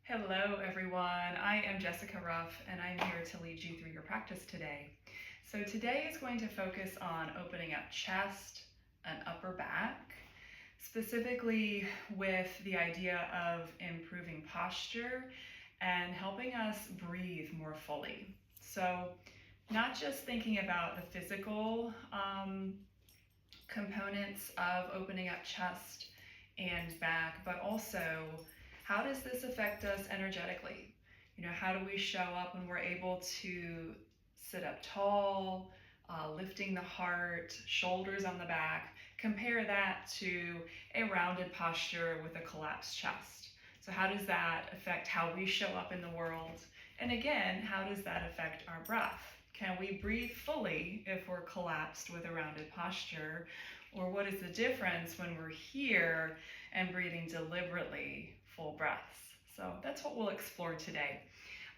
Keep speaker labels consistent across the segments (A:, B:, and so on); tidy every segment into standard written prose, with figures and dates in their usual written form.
A: Hello everyone, I am Jessica Ruff and I'm here to lead you through your practice today. So today is going to focus on opening up chest and upper back, specifically with the idea of improving posture and helping us breathe more fully. So not just thinking about the physical components of opening up chest and back, but also how does this affect us energetically? How do we show up when we're able to sit up tall, lifting the heart, shoulders on the back? Compare that to a rounded posture with a collapsed chest. So how does that affect how we show up in the world? And again, how does that affect our breath? Can we breathe fully if we're collapsed with a rounded posture? Or what is the difference when we're here and breathing deliberately full breaths? So that's what we'll explore today.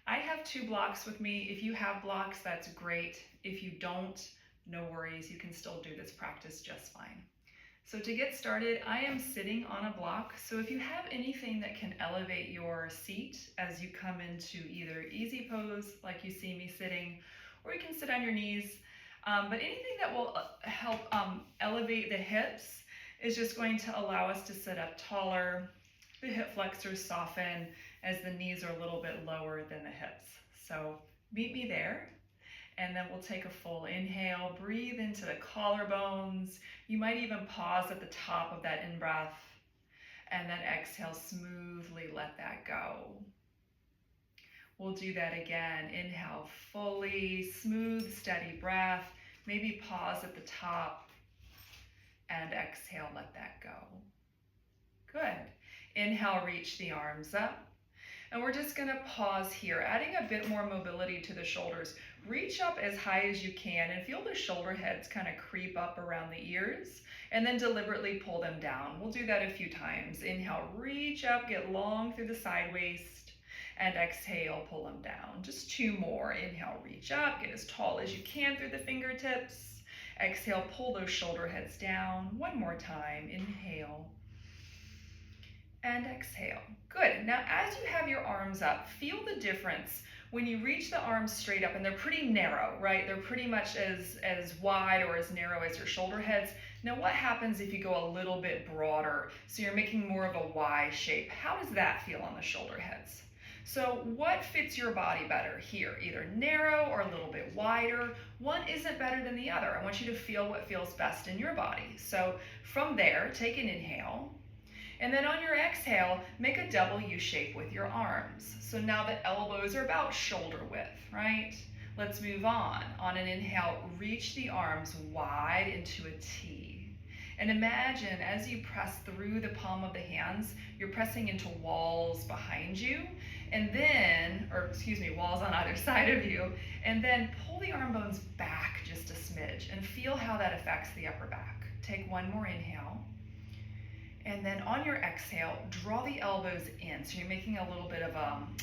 A: I have 2 blocks with me. If you have blocks, that's great. If you don't, no worries. You can still do this practice just fine. So to get started, I am sitting on a block. So if you have anything that can elevate your seat as you come into either easy pose, like you see me sitting, or you can sit on your knees. But anything that will help elevate the hips is just going to allow us to sit up taller. The hip flexors soften as the knees are a little bit lower than the hips. So meet me there. And then we'll take a full inhale, breathe into the collarbones. You might even pause at the top of that in-breath. And then exhale, smoothly let that go. We'll do that again. Inhale fully, smooth, steady breath. Maybe pause at the top and exhale, let that go. Good. Inhale, reach the arms up. And we're just gonna pause here, adding a bit more mobility to the shoulders. Reach up as high as you can and feel the shoulder heads kind of creep up around the ears and then deliberately pull them down. We'll do that a few times. Inhale, reach up, get long through the side waist, and exhale, pull them down. Just 2 more. Inhale, reach up, get as tall as you can through the fingertips. Exhale, pull those shoulder heads down. 1 more time. Inhale and exhale. Good. Now, as you have your arms up, feel the difference when you reach the arms straight up, and they're pretty narrow, right? They're pretty much as wide or as narrow as your shoulder heads. Now, what happens if you go a little bit broader? So you're making more of a Y shape. How does that feel on the shoulder heads? So what fits your body better here? Either narrow or a little bit wider. One isn't better than the other. I want you to feel what feels best in your body. So from there, take an inhale. And then on your exhale, make a W shape with your arms. So now the elbows are about shoulder width, right? Let's move on. On an inhale, reach the arms wide into a T. And imagine as you press through the palm of the hands, you're pressing into walls behind you, and then, walls on either side of you, and then pull the arm bones back just a smidge and feel how that affects the upper back. Take 1 more inhale. And then on your exhale, draw the elbows in. So you're making a little bit of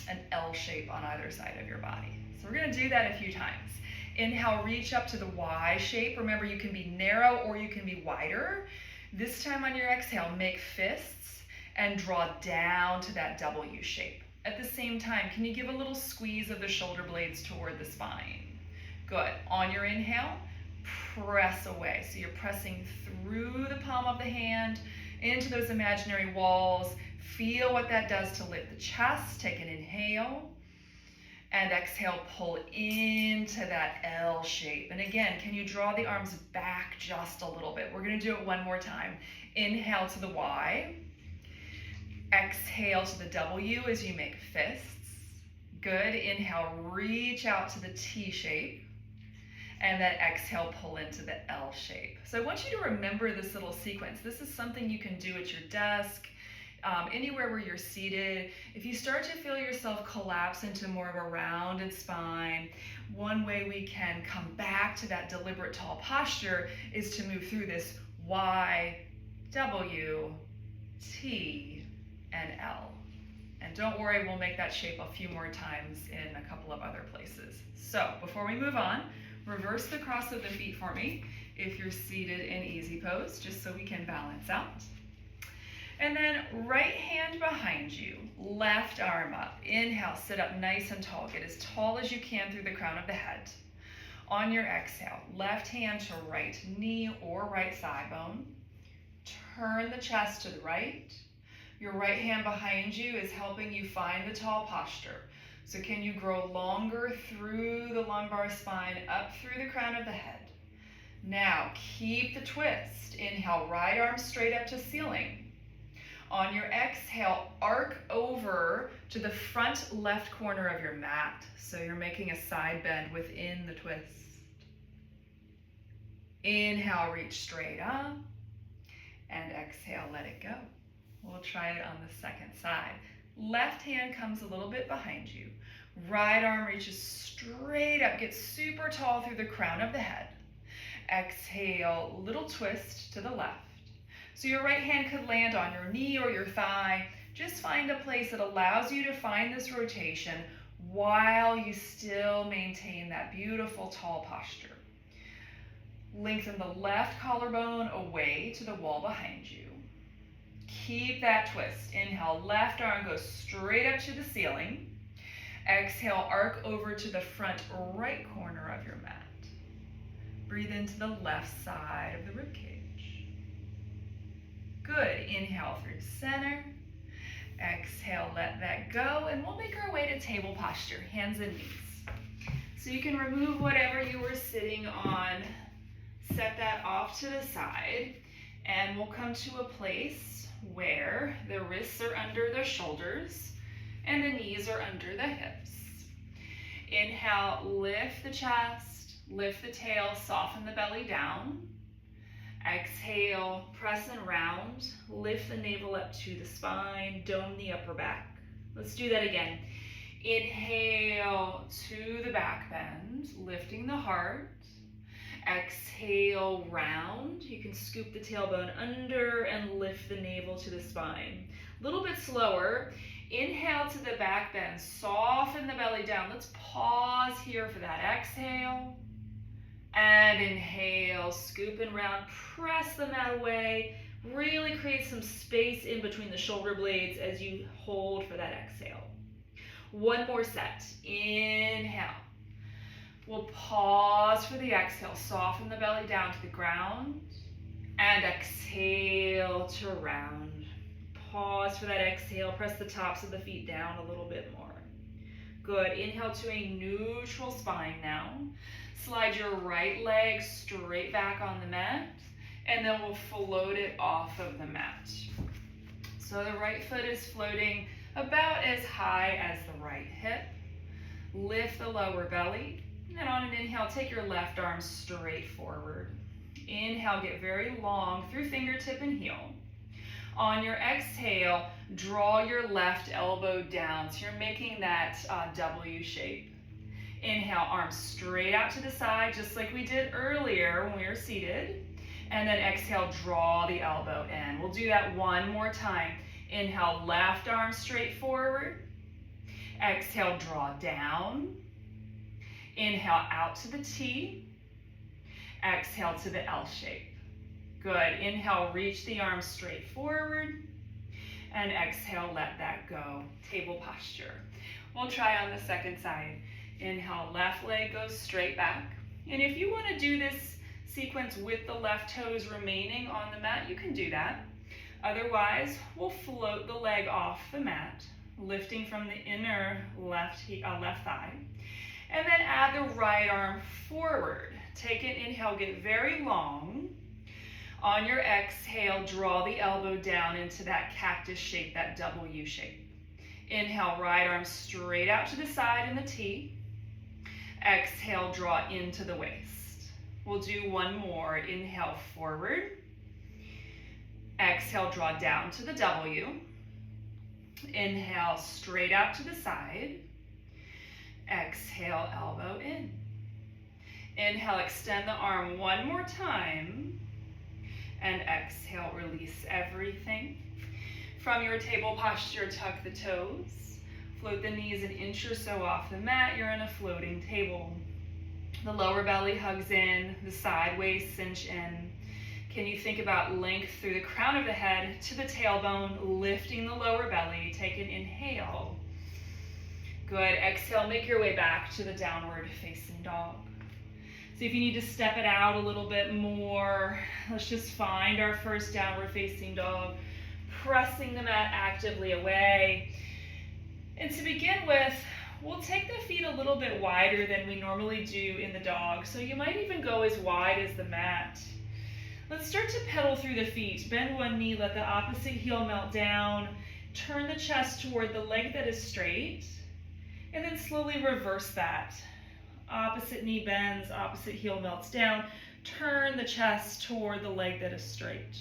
A: an L shape on either side of your body. So we're gonna do that a few times. Inhale, reach up to the Y shape. Remember, you can be narrow or you can be wider. This time on your exhale, make fists and draw down to that W shape. At the same time, can you give a little squeeze of the shoulder blades toward the spine? Good. On your inhale, press away. So you're pressing through the palm of the hand, into those imaginary walls. Feel what that does to lift the chest. Take an inhale and exhale, pull into that L shape. And again, can you draw the arms back just a little bit? We're gonna do it 1 more time. Inhale to the Y. Exhale to the W as you make fists. Good. Inhale, reach out to the T shape. And then exhale, pull into the L shape. So I want you to remember this little sequence. This is something you can do at your desk, anywhere where you're seated. If you start to feel yourself collapse into more of a rounded spine, one way we can come back to that deliberate tall posture is to move through this Y, W, T, and L. And don't worry, we'll make that shape a few more times in a couple of other places. So before we move on, reverse the cross of the feet for me if you're seated in easy pose, just so we can balance out. And then right hand behind you, left arm up. Inhale, sit up nice and tall. Get as tall as you can through the crown of the head. On your exhale, left hand to right knee or right thigh bone. Turn the chest to the right. Your right hand behind you is helping you find the tall posture. So can you grow longer through the lumbar spine, up through the crown of the head? Now, keep the twist. Inhale, right arm straight up to ceiling. On your exhale, arc over to the front left corner of your mat. So you're making a side bend within the twist. Inhale, reach straight up. And exhale, let it go. We'll try it on the second side. Left hand comes a little bit behind you. Right arm reaches straight up. Get super tall through the crown of the head. Exhale, little twist to the left. So your right hand could land on your knee or your thigh. Just find a place that allows you to find this rotation while you still maintain that beautiful tall posture. Lengthen the left collarbone away to the wall behind you. Keep that twist. Inhale, left arm goes straight up to the ceiling. Exhale, arc over to the front right corner of your mat. Breathe into the left side of the ribcage. Good. Inhale through center. Exhale, let that go. And we'll make our way to table posture, hands and knees. So you can remove whatever you were sitting on, set that off to the side, and we'll come to a place where the wrists are under the shoulders and the knees are under the hips. Inhale, lift the chest, lift the tail, soften the belly down. Exhale, press and round, lift the navel up to the spine, dome the upper back. Let's do that again. Inhale to the back bend, lifting the heart. Exhale, round. You can scoop the tailbone under and lift the navel to the spine. A little bit slower. Inhale to the back bend, soften the belly down. Let's pause here for that exhale. And inhale, scoop and round, press the mat away. Really create some space in between the shoulder blades as you hold for that exhale. One more set. Inhale. We'll pause for the exhale. Soften the belly down to the ground. And exhale to round. Pause for that exhale. Press the tops of the feet down a little bit more. Good. Inhale to a neutral spine now. Slide your right leg straight back on the mat, and then we'll float it off of the mat. So the right foot is floating about as high as the right hip. Lift the lower belly, and on an inhale, take your left arm straight forward. Inhale, get very long through fingertip and heel. On your exhale, draw your left elbow down, so you're making that W shape. Inhale, arms straight out to the side, just like we did earlier when we were seated. And then exhale, draw the elbow in. We'll do that one more time. Inhale, left arm straight forward. Exhale, draw down. Inhale, out to the T. Exhale to the L shape. Good. Inhale, reach the arms straight forward. And exhale, let that go. Table posture. We'll try on the second side. Inhale, left leg goes straight back. And if you want to do this sequence with the left toes remaining on the mat, you can do that. Otherwise, we'll float the leg off the mat, lifting from the inner left thigh. And then add the right arm forward. Take an inhale, get very long. On your exhale, draw the elbow down into that cactus shape, that W shape. Inhale, right arm straight out to the side in the T. Exhale, draw into the waist. We'll do one more. Inhale, forward. Exhale, draw down to the W. Inhale, straight out to the side. Exhale, elbow in. Inhale, extend the arm one more time. And exhale, release everything. From your table posture, tuck the toes. Float the knees an inch or so off the mat. You're in a floating table. The lower belly hugs in, the side waist cinch in. Can you think about length through the crown of the head to the tailbone, lifting the lower belly? Take an inhale. Good. Exhale, make your way back to the downward facing dog. So if you need to step it out a little bit more, let's just find our first downward facing dog, pressing the mat actively away. And to begin with, we'll take the feet a little bit wider than we normally do in the dog. So you might even go as wide as the mat. Let's start to pedal through the feet. Bend one knee, let the opposite heel melt down. Turn the chest toward the leg that is straight. And then slowly reverse that. Opposite knee bends, opposite heel melts down. Turn the chest toward the leg that is straight.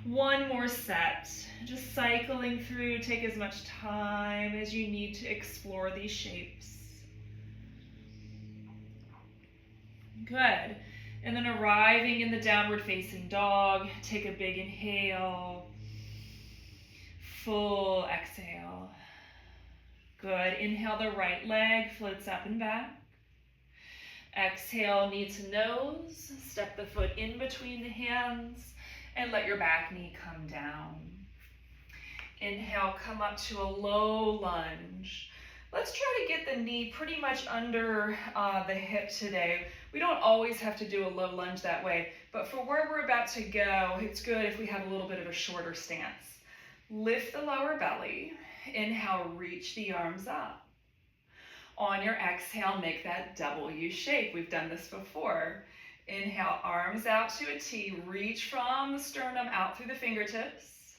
A: One more set. Just cycling through. Take as much time as you need to explore these shapes. Good. And then arriving in the downward facing dog, take a big inhale. Full exhale. Good. Inhale, the right leg floats up and back. Exhale, knee to nose. Step the foot in between the hands and let your back knee come down. Inhale, come up to a low lunge. Let's try to get the knee pretty much under the hip today. We don't always have to do a low lunge that way, but for where we're about to go, it's good if we have a little bit of a shorter stance. Lift the lower belly. Inhale, reach the arms up. On your exhale, make that W shape. We've done this before. Inhale, arms out to a T. Reach from the sternum out through the fingertips.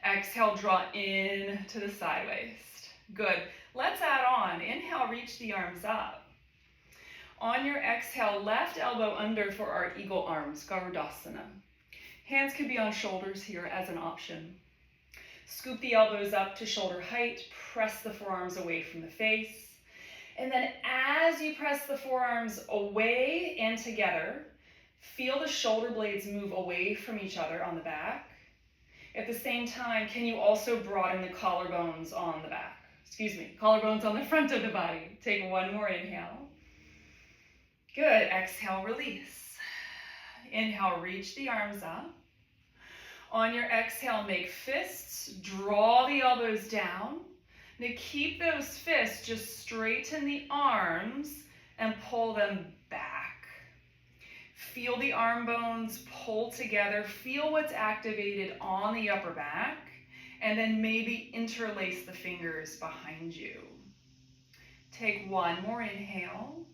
A: Exhale, draw in to the side waist. Good. Let's add on. Inhale, reach the arms up. On your exhale, left elbow under for our eagle arms, Garudasana. Hands can be on shoulders here as an option. Scoop the elbows up to shoulder height. Press the forearms away from the face. And then as you press the forearms away and together, feel the shoulder blades move away from each other on the back. At the same time, can you also broaden the collarbones on the back? Collarbones on the front of the body. Take one more inhale. Good. Exhale, release. Inhale, reach the arms up. On your exhale, make fists. Draw the elbows down. Now keep those fists, just straighten the arms and pull them back. Feel the arm bones pull together. Feel what's activated on the upper back, and then maybe interlace the fingers behind you. Take one more inhale.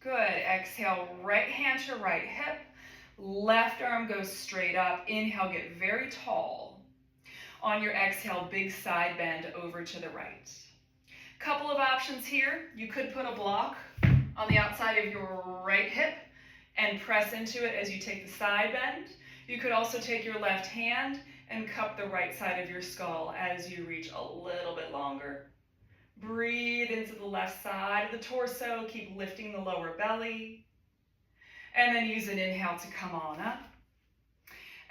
A: Good. Exhale, right hand to right hip. Left arm goes straight up. Inhale, get very tall. On your exhale, big side bend over to the right. Couple of options here. You could put a block on the outside of your right hip and press into it as you take the side bend. You could also take your left hand and cup the right side of your skull as you reach a little bit longer. Breathe into the left side of the torso. Keep lifting the lower belly. And then use an inhale to come on up.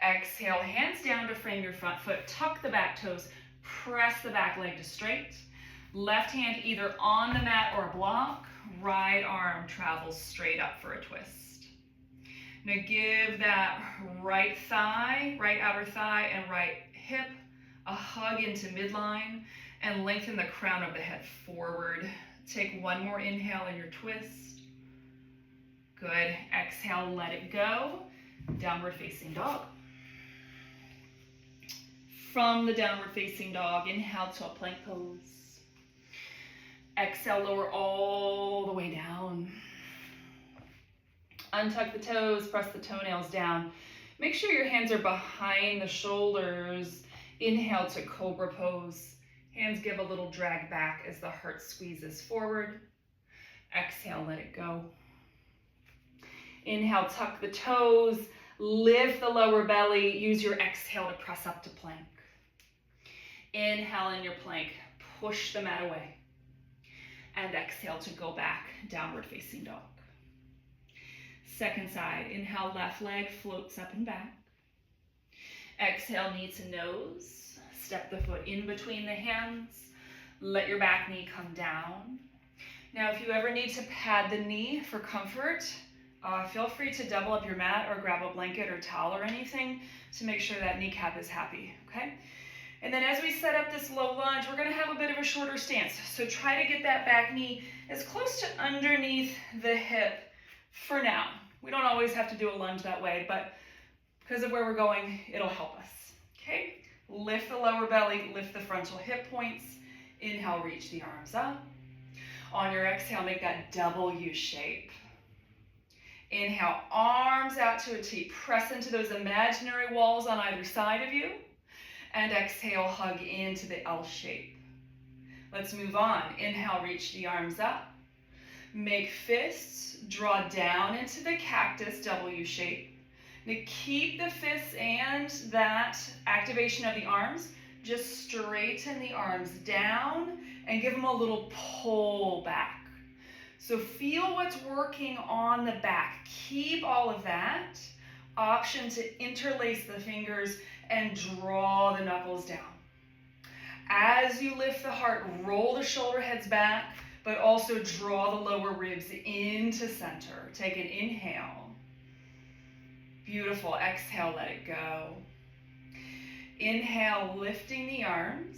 A: Exhale, hands down to frame your front foot. Tuck the back toes. Press the back leg to straight. Left hand either on the mat or a block. Right arm travels straight up for a twist. Now give that right thigh, right outer thigh, and right hip a hug into midline and lengthen the crown of the head forward. Take one more inhale in your twist. Good. Exhale, let it go. Downward facing dog. From the downward facing dog, inhale to a plank pose. Exhale, lower all the way down. Untuck the toes, press the toenails down. Make sure your hands are behind the shoulders. Inhale to cobra pose. Hands give a little drag back as the heart squeezes forward. Exhale, let it go. Inhale, tuck the toes, lift the lower belly. Use your exhale to press up to plank. Inhale in your plank, push the mat away. And exhale to go back, downward facing dog. Second side, inhale, left leg floats up and back. Exhale, knee to nose. Step the foot in between the hands. Let your back knee come down. Now, if you ever need to pad the knee for comfort, Feel free to double up your mat or grab a blanket or towel or anything to make sure that kneecap is happy, okay? And then as we set up this low lunge, we're gonna have a bit of a shorter stance. So try to get that back knee as close to underneath the hip for now. We don't always have to do a lunge that way, but because of where we're going, it'll help us, okay? Lift the lower belly, lift the frontal hip points. Inhale, reach the arms up. On your exhale, make that W shape. Inhale, arms out to a T. Press into those imaginary walls on either side of you. And exhale, hug into the L shape. Let's move on. Inhale, reach the arms up. Make fists, draw down into the cactus, W shape. Now keep the fists and that activation of the arms. Just straighten the arms down and give them a little pull back. So feel what's working on the back. Keep all of that. Option to interlace the fingers and draw the knuckles down. As you lift the heart, roll the shoulder heads back, but also draw the lower ribs into center. Take an inhale. Beautiful. Exhale, let it go. Inhale, lifting the arms.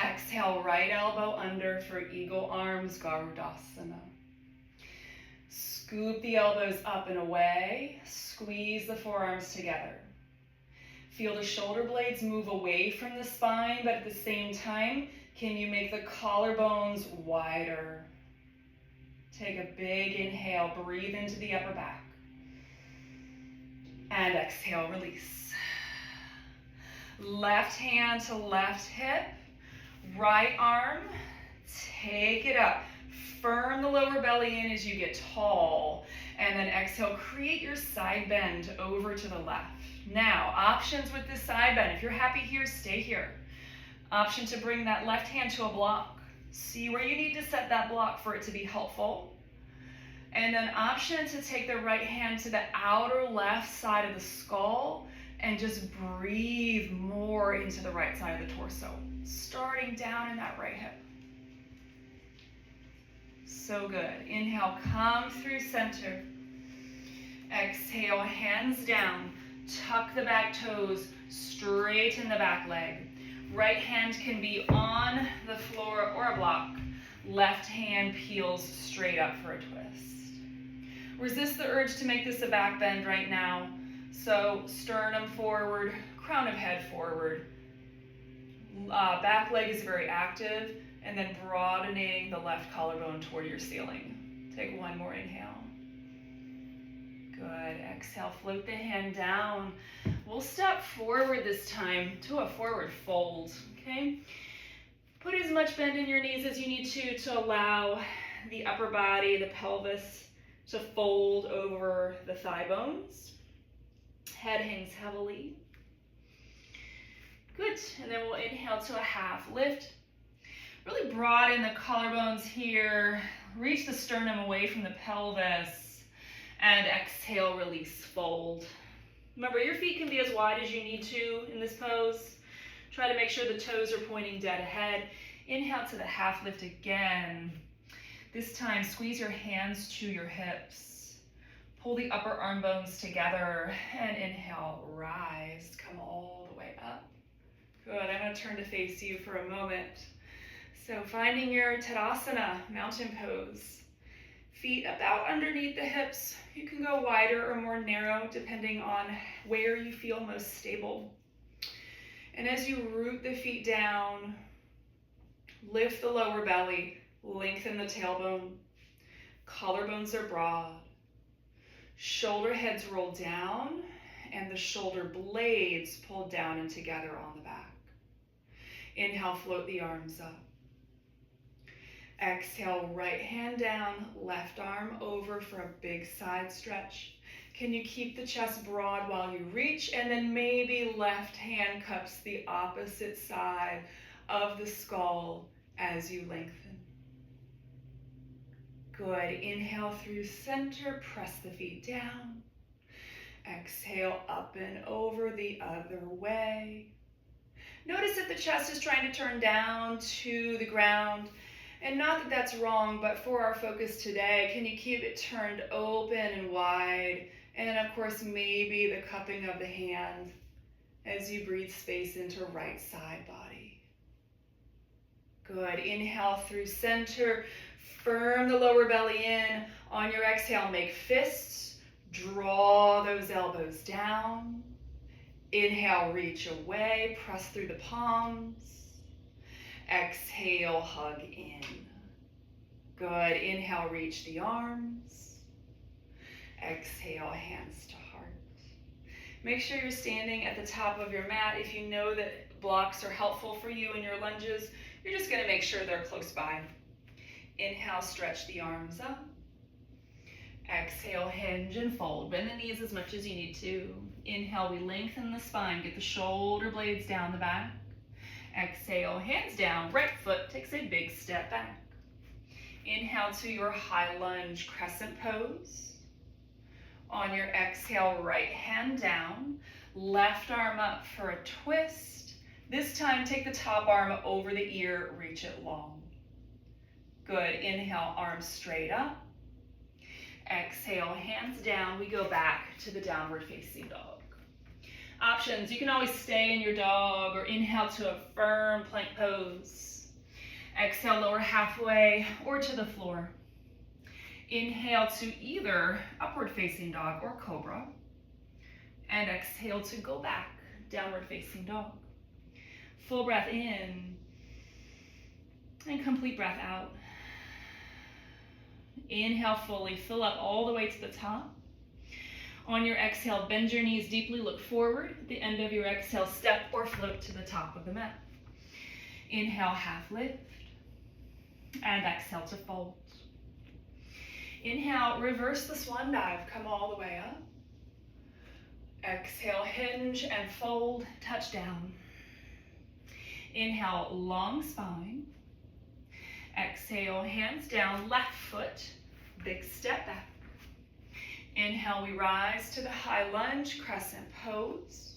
A: Exhale, right elbow under for eagle arms, Garudasana. Scoop the elbows up and away. Squeeze the forearms together. Feel the shoulder blades move away from the spine, but at the same time, can you make the collarbones wider? Take a big inhale, breathe into the upper back. And exhale, release. Left hand to left hip, right arm, take it up. Firm the lower belly in as you get tall, and then exhale, create your side bend over to the left. Now, options with this side bend. If you're happy here, stay here. Option to bring that left hand to a block. See where you need to set that block for it to be helpful. And then option to take the right hand to the outer left side of the skull and just breathe more into the right side of the torso, starting down in that right hip. So good. Inhale, come through center. Exhale, hands down. Tuck the back toes, straighten the back leg. Right hand can be on the floor or a block. Left hand peels straight up for a twist. Resist the urge to make this a back bend right now. So sternum forward, crown of head forward. Back leg is very active, and then broadening the left collarbone toward your ceiling. Take one more inhale. Good. Exhale, float the hand down. We'll step forward this time to a forward fold, okay? Put as much bend in your knees as you need to allow the upper body, the pelvis, to fold over the thigh bones. Head hangs heavily. Good. And then we'll inhale to a half lift. Really broaden the collarbones here. Reach the sternum away from the pelvis. And exhale, release, fold. Remember, your feet can be as wide as you need to in this pose. Try to make sure the toes are pointing dead ahead. Inhale to the half lift again. This time, squeeze your hands to your hips. Pull the upper arm bones together and inhale, rise. Come all the way up. Good. I'm going to turn to face you for a moment. So finding your Tadasana, mountain pose. Feet about underneath the hips. You can go wider or more narrow depending on where you feel most stable. And as you root the feet down, lift the lower belly, lengthen the tailbone. Collarbones are broad. Shoulder heads roll down and the shoulder blades pull down and together on the back. Inhale, float the arms up. Exhale, right hand down, left arm over for a big side stretch. Can you keep the chest broad while you reach? And then maybe left hand cups the opposite side of the skull as you lengthen. Good. Inhale through center, press the feet down. Exhale, up and over the other way. Notice if the chest is trying to turn down to the ground. And not that that's wrong, but for our focus today, can you keep it turned open and wide? And then of course, maybe the cupping of the hand as you breathe space into right side body. Good. Inhale through center. Firm the lower belly in. On your exhale, make fists. Draw those elbows down. Inhale, reach away. Press through the palms. Exhale, hug in. Good. Inhale, reach the arms. Exhale, hands to heart. Make sure you're standing at the top of your mat. If you know that blocks are helpful for you in your lunges, you're just going to make sure they're close by. Inhale, stretch the arms up. Exhale, hinge and fold. Bend the knees as much as you need to. Inhale, we lengthen the spine. Get the shoulder blades down the back. Exhale, hands down. Right foot takes a big step back. Inhale to your high lunge crescent pose. On your exhale, right hand down. Left arm up for a twist. This time, take the top arm over the ear. Reach it long. Good. Inhale, arms straight up. Exhale, hands down. We go back to the downward facing dog. Options, you can always stay in your dog or inhale to a firm plank pose. Exhale, lower halfway or to the floor. Inhale to either upward facing dog or cobra. And exhale to go back, downward facing dog. Full breath in and complete breath out. Inhale fully, fill up all the way to the top. On your exhale, bend your knees deeply, look forward. At the end of your exhale, step or float to the top of the mat. Inhale, half lift. And exhale to fold. Inhale, reverse the swan dive, come all the way up. Exhale, hinge and fold, touch down. Inhale, long spine. Exhale, hands down, left foot, big step back. Inhale, we rise to the high lunge, crescent pose.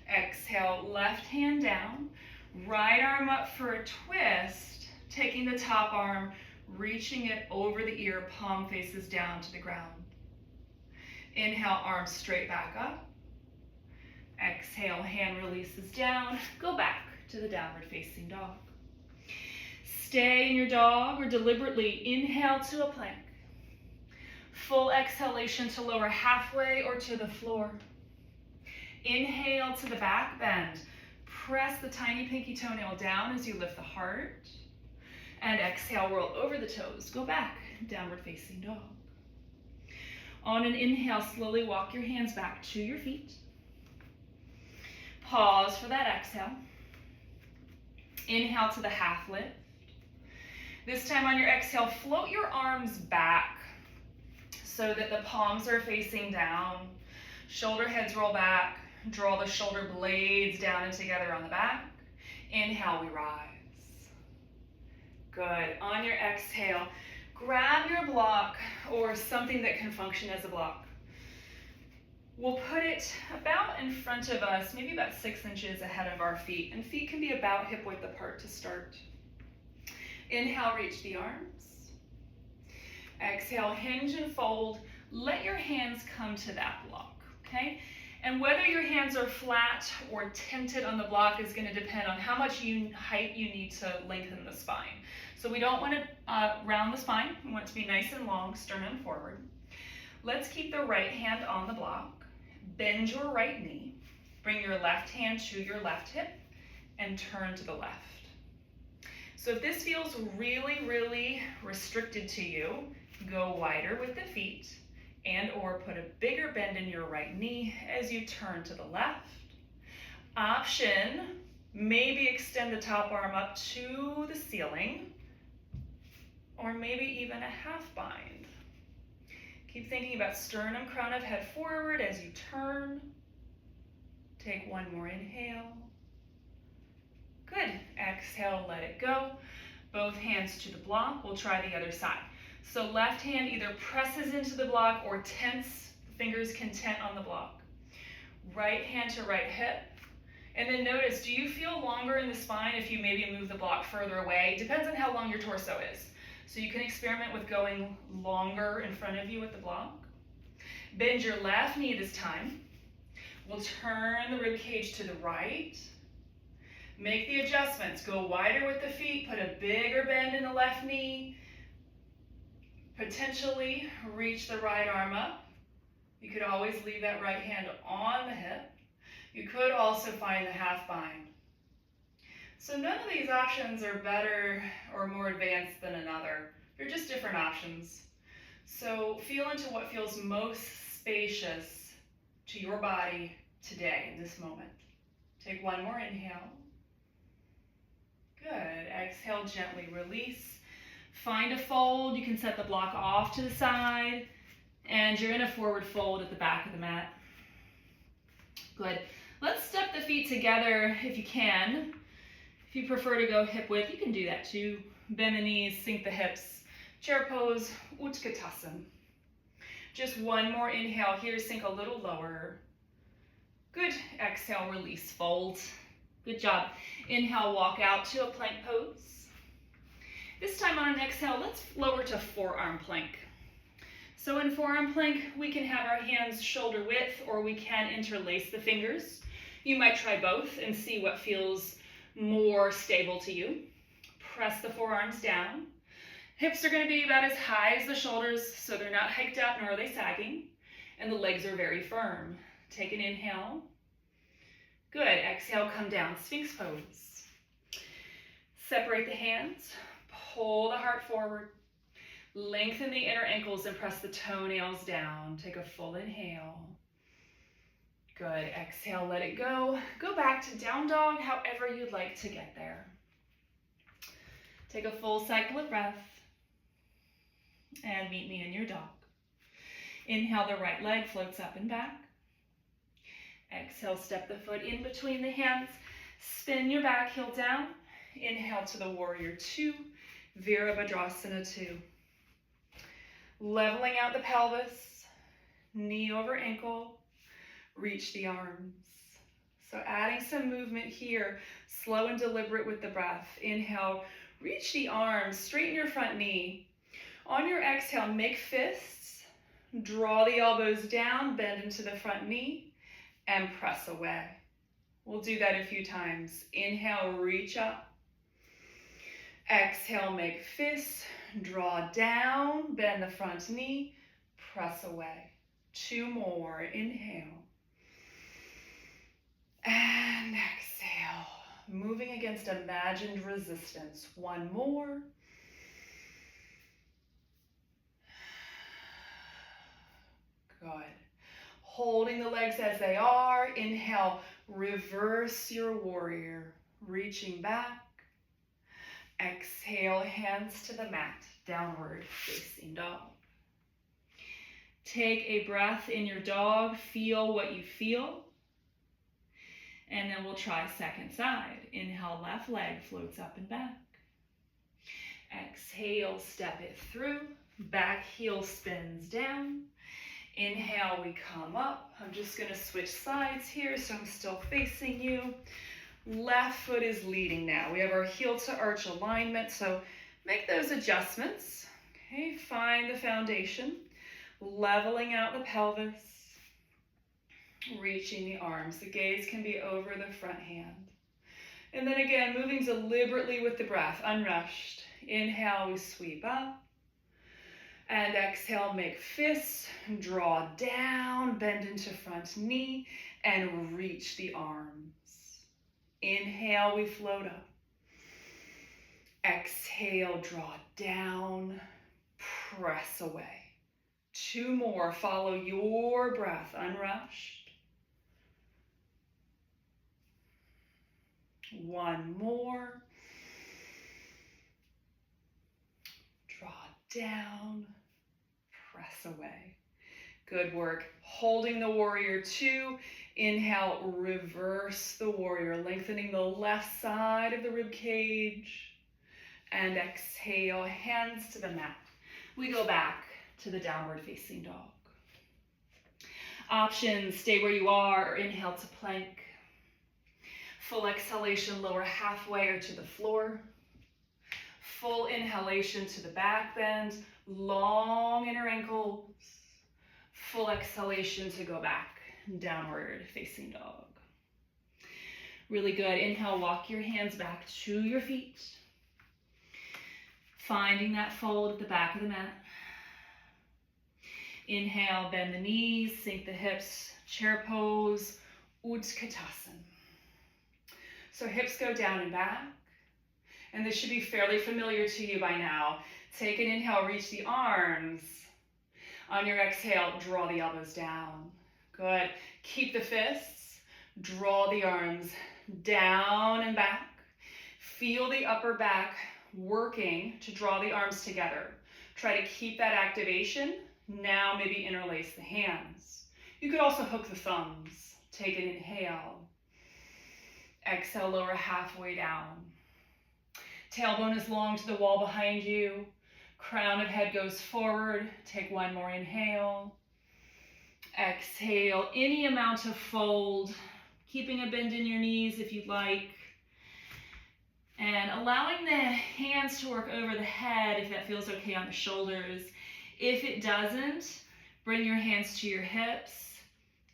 A: Exhale, left hand down, right arm up for a twist, taking the top arm, reaching it over the ear, palm faces down to the ground. Inhale, arms straight back up. Exhale, hand releases down, go back to the downward facing dog. Stay in your dog or deliberately inhale to a plank. Full exhalation to lower halfway or to the floor. Inhale to the back bend. Press the tiny pinky toenail down as you lift the heart. And exhale, roll over the toes. Go back, downward facing dog. On an inhale, slowly walk your hands back to your feet. Pause for that exhale. Inhale to the half lift. This time on your exhale, float your arms back so that the palms are facing down. Shoulder heads roll back. Draw the shoulder blades down and together on the back. Inhale, we rise. Good. On your exhale, grab your block or something that can function as a block. We'll put it about in front of us, maybe about 6 inches ahead of our feet. And feet can be about hip width apart to start. Inhale, reach the arms. Exhale, hinge and fold. Let your hands come to that block, okay? And whether your hands are flat or tented on the block is going to depend on how much height you need to lengthen the spine. So we don't want to round the spine. We want it to be nice and long, sternum forward. Let's keep the right hand on the block. Bend your right knee. Bring your left hand to your left hip and turn to the left. So if this feels really, really restricted to you, go wider with the feet and or put a bigger bend in your right knee as you turn to the left. Option, maybe extend the top arm up to the ceiling or maybe even a half bind. Keep thinking about sternum, crown of head forward as you turn. Take one more inhale. Good. Exhale, let it go. Both hands to the block. We'll try the other side. So left hand either presses into the block or tense. Fingers can tent on the block. Right hand to right hip.
B: And then notice, do you feel longer in the spine if you maybe move the block further away? Depends on how long your torso is. So you can experiment with going longer in front of you with the block. Bend your left knee this time. We'll turn the rib cage to the right. Make the adjustments. Go wider with the feet. Put a bigger bend in the left knee. Potentially reach the right arm up. You could always leave that right hand on the hip. You could also find the half bind. So none of these options are better or more advanced than another. They're just different options. So feel into what feels most spacious to your body today in this moment. Take one more inhale. Good. Exhale, gently release. Find a fold. You can set the block off to the side. And you're in a forward fold at the back of the mat. Good. Let's step the feet together if you can. If you prefer to go hip width, you can do that too. Bend the knees, sink the hips. Chair pose, Utkatasana. Just one more inhale here, sink a little lower. Good. Exhale, release, fold. Good job. Inhale, walk out to a plank pose. This time on an exhale, let's lower to forearm plank. So in forearm plank, we can have our hands shoulder width or we can interlace the fingers. You might try both and see what feels more stable to you. Press the forearms down. Hips are going to be about as high as the shoulders, so they're not hiked up nor are they sagging. And the legs are very firm. Take an inhale. Good. Exhale, come down, Sphinx pose. Separate the hands. Pull the heart forward. Lengthen the inner ankles and press the toenails down. Take a full inhale. Good. Exhale, let it go. Go back to down dog, however you'd like to get there. Take a full cycle of breath. And meet me in your dog. Inhale, the right leg floats up and back. Exhale, step the foot in between the hands. Spin your back heel down. Inhale to the warrior two. Virabhadrasana 2. Leveling out the pelvis, knee over ankle, reach the arms. So adding some movement here, slow and deliberate with the breath. Inhale, reach the arms, straighten your front knee. On your exhale, make fists, draw the elbows down, bend into the front knee, and press away. We'll do that a few times. Inhale, reach up. Exhale, make fists, draw down, bend the front knee, press away. 2 more. Inhale. And exhale. Moving against imagined resistance. 1 more. Good. Holding the legs as they are. Inhale, reverse your warrior. Reaching back. Exhale, hands to the mat, downward facing dog. Take a breath in your dog, feel what you feel. And then we'll try second side. Inhale, left leg floats up and back. Exhale, step it through. Back heel spins down. Inhale, we come up. I'm just going to switch sides here so I'm still facing you. Left foot is leading now. We have our heel to arch alignment, so make those adjustments. Okay, find the foundation, leveling out the pelvis, reaching the arms. The gaze can be over the front hand. And then again, moving deliberately with the breath, unrushed. Inhale, we sweep up. And exhale, make fists, draw down, bend into front knee, and reach the arms. Inhale, we float up. Exhale, draw down, press away. 2 more, follow your breath, unrushed. 1 more. Draw down, press away. Good work. Holding the warrior 2. Inhale, reverse the warrior, lengthening the left side of the rib cage. And exhale, hands to the mat. We go back to the downward facing dog. Options, stay where you are or inhale to plank. Full exhalation, lower halfway or to the floor. Full inhalation to the back bend, long inner ankles. Full exhalation to go back, downward facing dog. Really good. Inhale, walk your hands back to your feet. Finding that fold at the back of the mat. Inhale, bend the knees, sink the hips, chair pose, Utkatasana. So hips go down and back. And this should be fairly familiar to you by now. Take an inhale, reach the arms. On your exhale, draw the elbows down. Good. Keep the fists. Draw the arms down and back. Feel the upper back working to draw the arms together. Try to keep that activation. Now maybe interlace the hands. You could also hook the thumbs. Take an inhale. Exhale, lower halfway down. Tailbone is long to the wall behind you. Crown of head goes forward. Take one more inhale. Exhale, any amount of fold. Keeping a bend in your knees if you'd like. And allowing the hands to work over the head if that feels okay on the shoulders. If it doesn't, bring your hands to your hips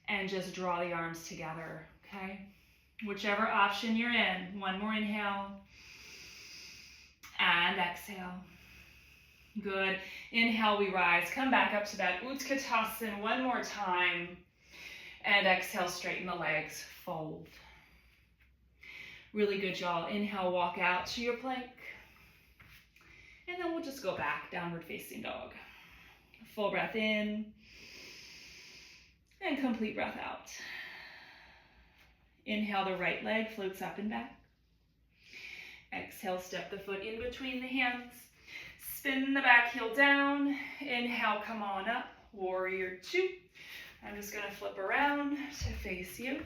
B: and just draw the arms together, okay? Whichever option you're in. One more inhale. And exhale. Good. Inhale, we rise. Come back up to that Utkatasana one more time. And exhale, straighten the legs, fold. Really good, y'all. Inhale, walk out to your plank. And then we'll just go back, downward facing dog. Full breath in. And complete breath out. Inhale, the right leg floats up and back. Exhale, step the foot in between the hands. Spin the back heel down. Inhale, come on up. Warrior two. I'm just going to flip around to face you.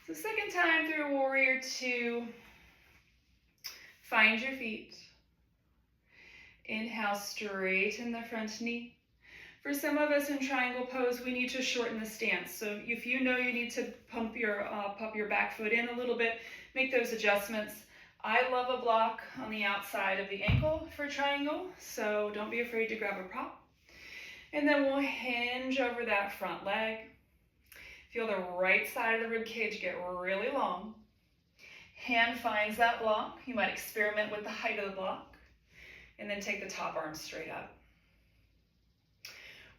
B: So second time through warrior two. Find your feet. Inhale, straighten the front knee. For some of us in triangle pose, we need to shorten the stance. So if you know you need to pump your back foot in a little bit, make those adjustments. I love a block on the outside of the ankle for triangle, so don't be afraid to grab a prop. And then we'll hinge over that front leg. Feel the right side of the rib cage get really long. Hand finds that block. You might experiment with the height of the block. And then take the top arm straight up.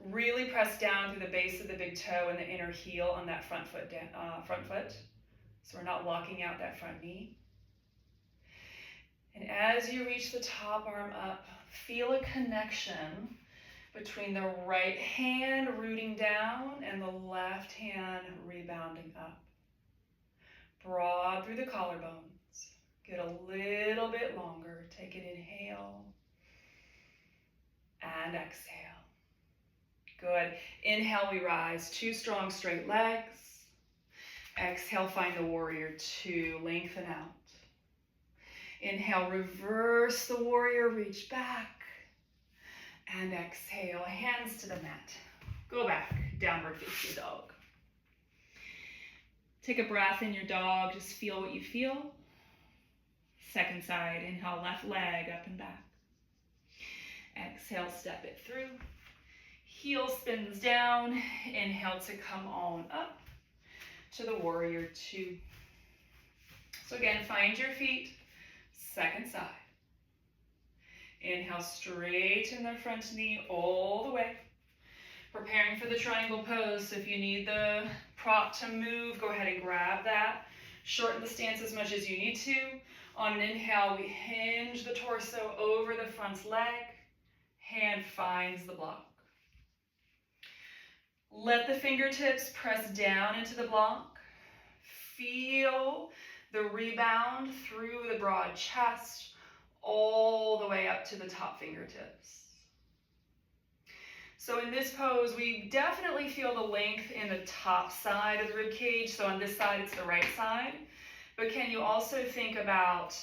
B: Really press down through the base of the big toe and the inner heel on that front foot. So we're not locking out that front knee. And as you reach the top arm up, feel a connection between the right hand rooting down and the left hand rebounding up. Broad through the collarbones. Get a little bit longer. Take an inhale and exhale. Good. Inhale, we rise. Two strong straight legs. Exhale, find the warrior two. Lengthen out. Inhale, reverse the warrior, reach back. And exhale, hands to the mat. Go back, downward facing dog. Take a breath in your dog, just feel what you feel. Second side, inhale, left leg up and back. Exhale, step it through. Heel spins down. Inhale to come on up to the warrior two. So again, find your feet. Second side. Inhale, straighten the front knee all the way. Preparing for the triangle pose. So if you need the prop to move, go ahead and grab that. Shorten the stance as much as you need to. On an inhale, we hinge the torso over the front leg. Hand finds the block. Let the fingertips press down into the block. Feel the rebound through the broad chest all the way up to the top fingertips. So in this pose, we definitely feel the length in the top side of the rib cage. So on this side, it's the right side. But can you also think about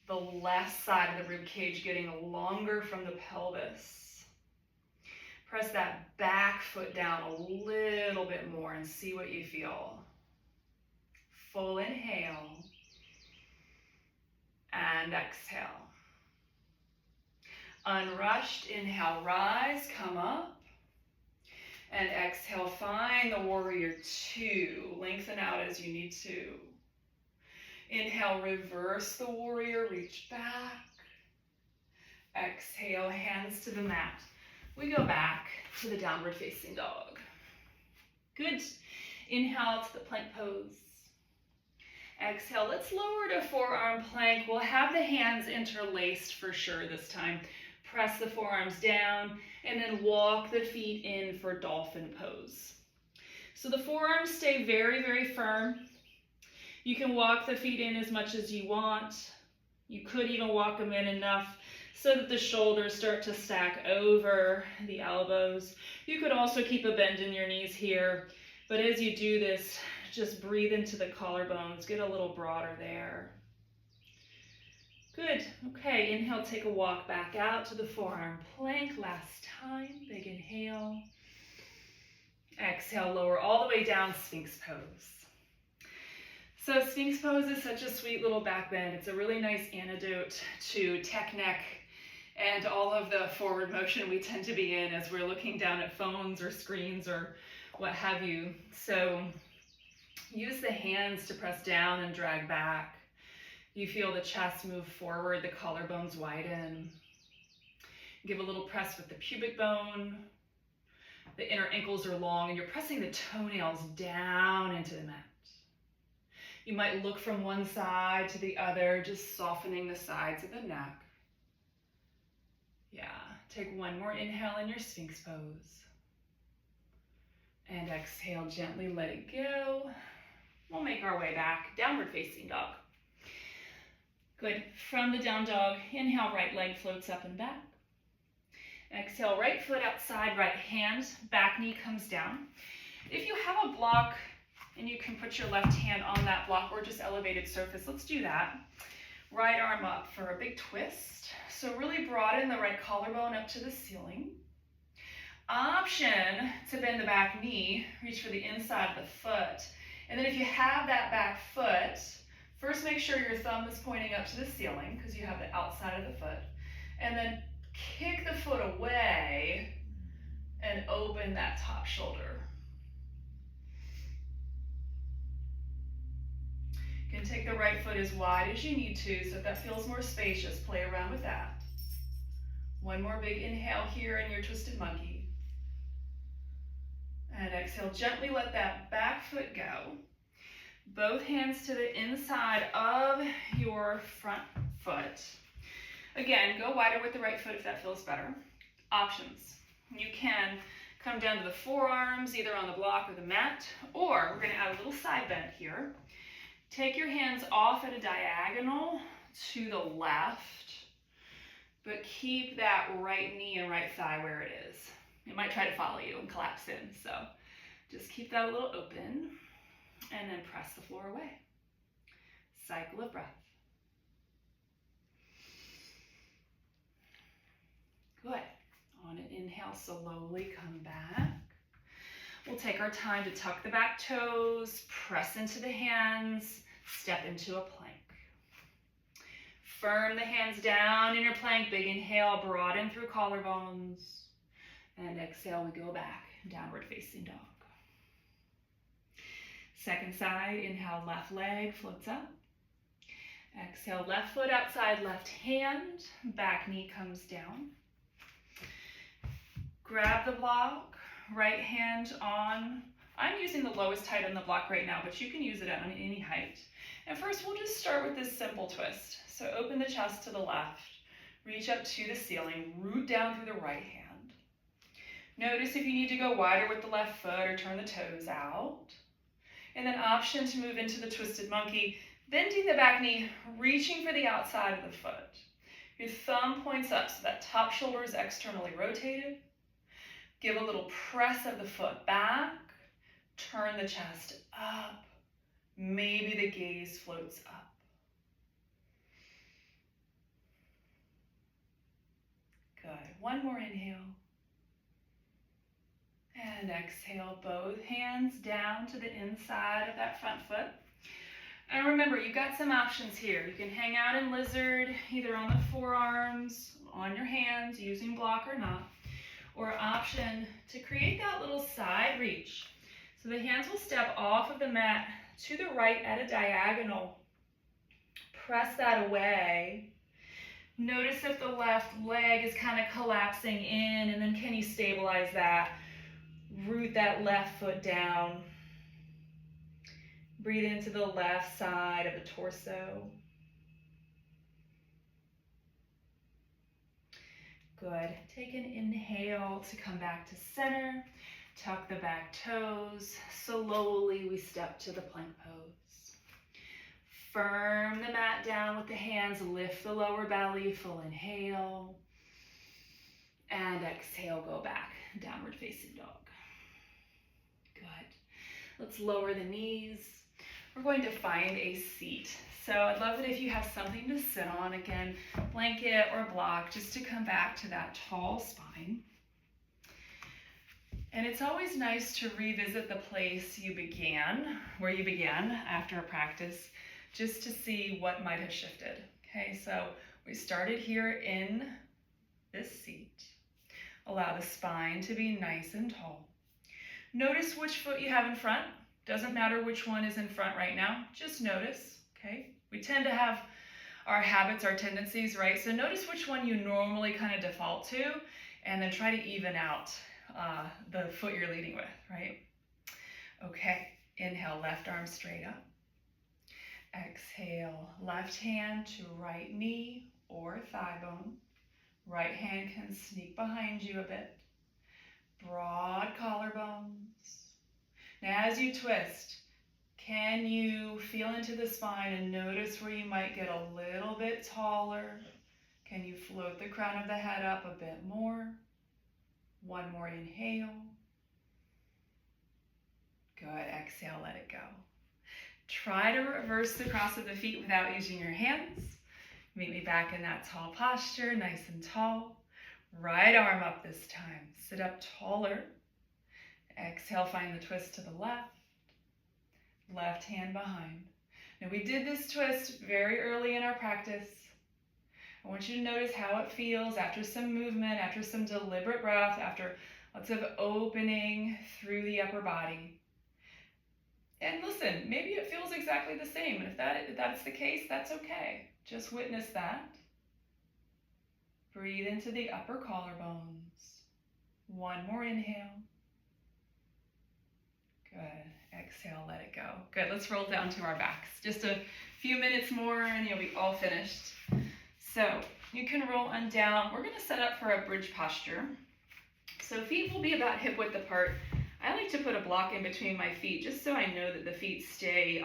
B: the left side of the rib cage getting longer from the pelvis? Press that back foot down a little bit more and see what you feel. Full inhale.
A: and exhale. Unrushed, inhale, rise, come up. And exhale, find the warrior two. Lengthen out as you need to. Inhale, reverse the warrior, reach back. Exhale, hands to the mat. We go back to the downward facing dog. Good. Inhale to the plank pose. Exhale, let's lower to forearm plank. We'll have the hands interlaced for sure this time. Press the forearms down and then walk the feet in for dolphin pose. So the forearms stay very, very firm. You can walk the feet in as much as you want. You could even walk them in enough so that the shoulders start to stack over the elbows. You could also keep a bend in your knees here, but as you do this, just breathe into the collarbones, get a little broader there. Good. Okay, inhale, take a walk back out to the forearm plank. Last time, big inhale. Exhale, lower all the way down, Sphinx pose. So Sphinx pose is such a sweet little back bend. It's a really nice antidote to tech neck and all of the forward motion we tend to be in as we're looking down at phones or screens or what have you. So use the hands to press down and drag back. You feel the chest move forward, the collarbones widen. Give a little press with the pubic bone. The inner ankles are long and you're pressing the toenails down into the mat. You might look from one side to the other, just softening the sides of the neck. Yeah, take one more inhale in your Sphinx pose. And exhale, gently let it go. We'll make our way back, downward facing dog. Good. From the down dog, inhale, right leg floats up and back. Exhale, right foot outside, right hand, back knee comes down. If you have a block and you can put your left hand on that block or just elevated surface, let's do that. Right arm up for a big twist. So really broaden the right collarbone up to the ceiling. Option to bend the back knee, reach for the inside of the foot. And then if you have that back foot, first make sure your thumb is pointing up to the ceiling because you have the outside of the foot. And then kick the foot away and open that top shoulder. You can take the right foot as wide as you need to, so if that feels more spacious, play around with that. One more big inhale here in your twisted monkey. And exhale, gently let that back foot go. Both hands to the inside of your front foot. Again, go wider with the right foot if that feels better. Options. You can come down to the forearms, either on the block or the mat, or we're going to add a little side bend here. Take your hands off at a diagonal to the left, but keep that right knee and right thigh where it is. It might try to follow you and collapse in, so just keep that a little open and then press the floor away. Cycle of breath. Good. On an inhale, slowly come back. We'll take our time to tuck the back toes, press into the hands, step into a plank. Firm the hands down in your plank. Big inhale, broaden through collarbones. And exhale, we go back, downward facing dog. Second side, inhale, left leg floats up. Exhale, left foot outside, left hand, back knee comes down. Grab the block, right hand on. I'm using the lowest height on the block right now, but you can use it on any height. And first, we'll just start with this simple twist. So open the chest to the left, reach up to the ceiling, root down through the right hand. Notice if you need to go wider with the left foot or turn the toes out. And then option to move into the twisted monkey, bending the back knee, reaching for the outside of the foot. Your thumb points up so that top shoulder is externally rotated. Give a little press of the foot back. Turn the chest up. Maybe the gaze floats up. Good. One more inhale. And exhale, both hands down to the inside of that front foot.
B: And remember, you've got some options here. You can hang out in lizard, either on the forearms, on your hands, using block or not, or option to create that little side reach. So the hands will step off of the mat to the right at a diagonal. Press that away. Notice if the left leg is kind of collapsing in, and then can you stabilize that? Root that left foot down. Breathe into the left side of the torso. Good. Take an inhale to come back to center. Tuck the back toes. Slowly we step to the plank pose. Firm the mat down with the hands. Lift the lower belly. Full inhale. And exhale, go back. Downward facing dog. Good. Let's lower the knees. We're going to find a seat. So I'd love it if you have something to sit on, again, blanket or block, just to come back to that tall spine. And it's always nice to revisit the place you began, where you began after a practice, just to see what might have shifted. Okay, so we started here in this seat. Allow the spine to be nice and tall. Notice which foot you have in front. Doesn't matter which one is in front right now, just notice, okay? We tend to have our habits, our tendencies, right? So notice which one you normally kind of default to, and then try to even out the foot you're leading with, right? Okay, inhale, left arm straight up. Exhale, left hand to right knee or thigh bone. Right hand can sneak behind you a bit. Broad collarbones. Now as you twist, can you feel into the spine and notice where you might get a little bit taller? Can you float the crown of the head up a bit more? One more inhale. Good, exhale, let it go. Try to reverse the cross of the feet without using your hands. Meet me back in that tall posture, nice and tall. Right arm up this time. Sit up taller. Exhale, find the twist to the left. Left hand behind. Now we did this twist very early in our practice. I want you to notice how it feels after some movement, after some deliberate breath, after lots of opening through the upper body. And listen, maybe it feels exactly the same. And if that's the case, that's okay. Just witness that. Breathe into the upper collarbones. One more inhale. Good. Exhale, let it go. Good. Let's roll down to our backs. Just a few minutes more and you'll be all finished. So you can roll on down. We're going to set up for a bridge posture. So feet will be about hip width apart. I like to put a block in between my feet just so I know that the feet stay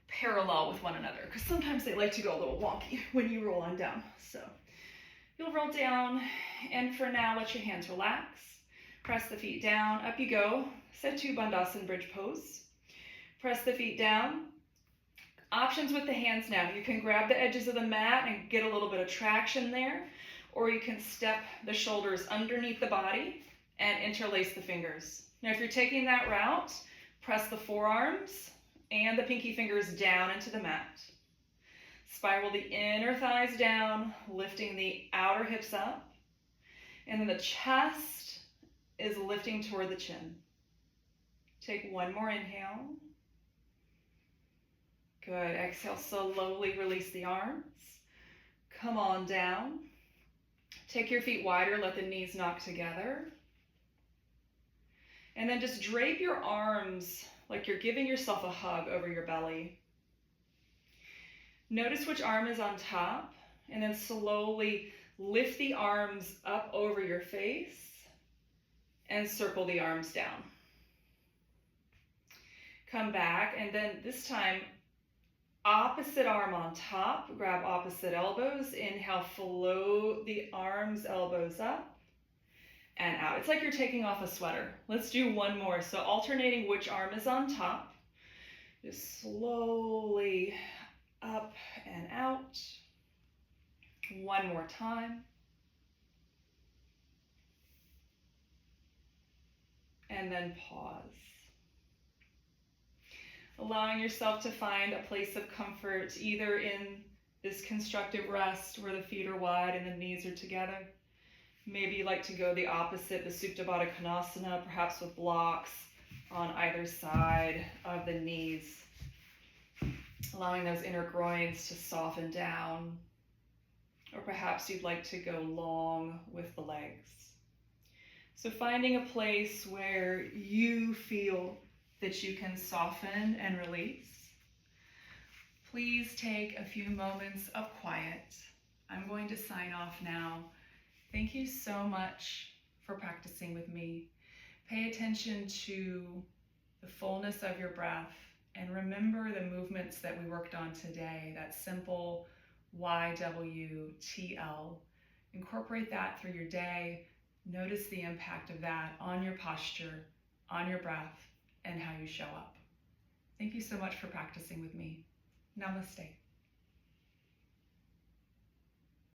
B: parallel with one another, because sometimes they like to go a little wonky when you roll on down. So you'll roll down, and for now, let your hands relax. Press the feet down, up you go. Setu Bandhasan bridge pose. Press the feet down. Options with the hands now. You can grab the edges of the mat and get a little bit of traction there, or you can step the shoulders underneath the body and interlace the fingers. Now, if you're taking that route, press the forearms and the pinky fingers down into the mat. Spiral the inner thighs down, lifting the outer hips up. And then the chest is lifting toward the chin. Take one more inhale. Good. Exhale, slowly release the arms. Come on down. Take your feet wider, let the knees knock together. And then just drape your arms like you're giving yourself a hug over your belly. Notice which arm is on top, and then slowly lift the arms up over your face and circle the arms down. Come back, and then this time, opposite arm on top, grab opposite elbows. Inhale, float the arms, elbows up and out. It's like you're taking off a sweater. Let's do one more. So alternating which arm is on top. Just slowly up and out. One more time. And then pause.
A: allowing yourself to find a place of comfort, either in this constructive rest where the feet are wide and the knees are together. Maybe you like to go the opposite, the Supta Baddha Konasana, perhaps with blocks on either side of the knees, allowing those inner groins to soften down. Or perhaps you'd like to go long with the legs. So finding a place where you feel that you can soften and release. Please take a few moments of quiet. I'm going to sign off now. Thank you so much for practicing with me. Pay attention to the fullness of your breath and remember the movements that we worked on today, that simple YWTL. Incorporate that through your day. Notice the impact of that on your posture, on your breath, and how you show up. Thank you so much for practicing with me. Namaste.